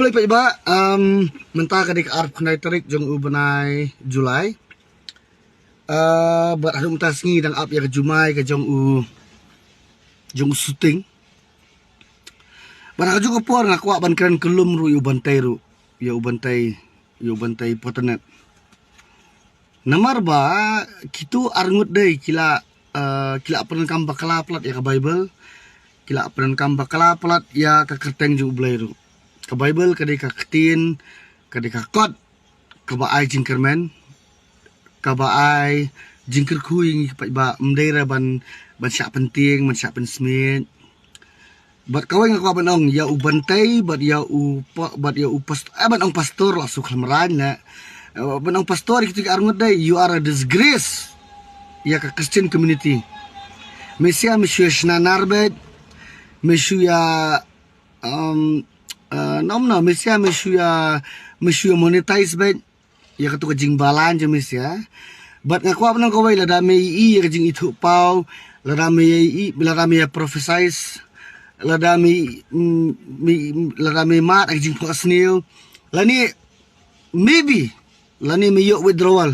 mulai pa iba mentah kadik arp khnai tarik jong ubanai Julai. Bat hadum tas ngi dang ap ya ke Jumai ke jong syuting. Ban haju ko por ngakwa ban keren kelum ru ubantai ru. Ya ubantai potanet. Namar ba kitu arngut dei kila apan kam bakala plat ya ke Bible. Kila apan kam bakala plat ya ke kerteng jong ublai ru. Ke Bible kadai ka ketin, kadai ka kot, ka ba ai jingkermen, ka ba ai jingker kuing ba mdaira ban syak penting, ban syak pensmit. Bat kawai ngakwa banong ya ubantai bat ya banong pastor la suk lamran na. Banong pastor kitu arngut dai you are a disgrace ya ka Christian community. Mesia shna narbet, ya nomna mesia mesu monetize bet ya katu kajing balan je mesia bat ngakwa benang kawai la dame I ya kajing itu pau la dame ya prophesize la dame mat kajing pasnil la ni maybe la ni miyok withdrawal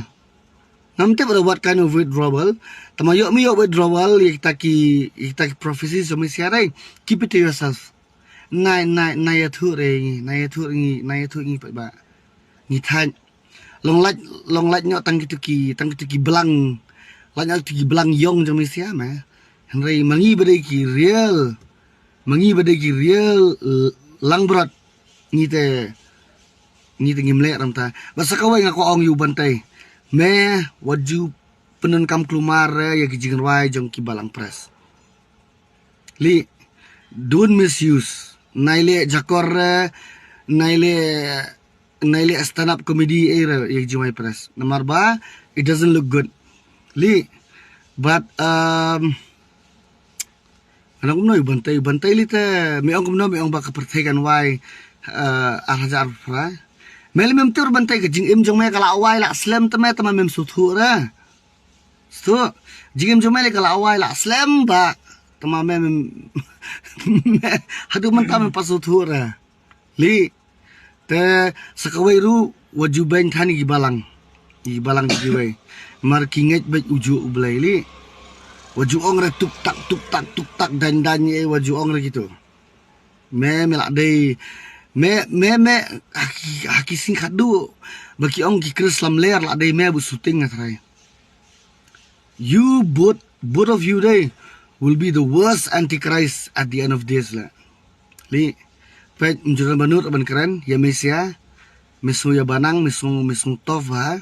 namte pada what kind of withdrawal tamayok miyok withdrawal ya kita ki prophecy so mesia rai keep it to yourself nai ya thu ngi pa ba ni than long lat nyok tang kitu ki belang la nyok ki belang yong jong Malaysia ma henry mangi badai ki real lang berat ni te ngimle ram ta basa kawai ngaku ong yu bantai me waju penun kam klumar ya ki jingan wai jong ki balang press li don't misuse naile jakor naile stand up comedy era yang jumai press nomor ba it doesn't look good li but anak umno bantai li te me ong ba kepertekan wai arhajar fra mel mem tur bantai ke jing im jong me kala wai la slam te me tama mem suthura so jing im jong me kala wai la slam ba tama mem hadu mentam pasuthura li te sakawai ru waju bain thani gibalang giwai mar kinget bet uju ublai li waju ong re tuk tak dan ye waju ong re gitu me melak dei me haki sing khadu baki ong ki kris lam ler la dei me bu syuting atrai you both of you dei will be the worst antichrist at the end of this la li pet menjuran banur ban keren ya Mesia mesu ya banang mesung tov ha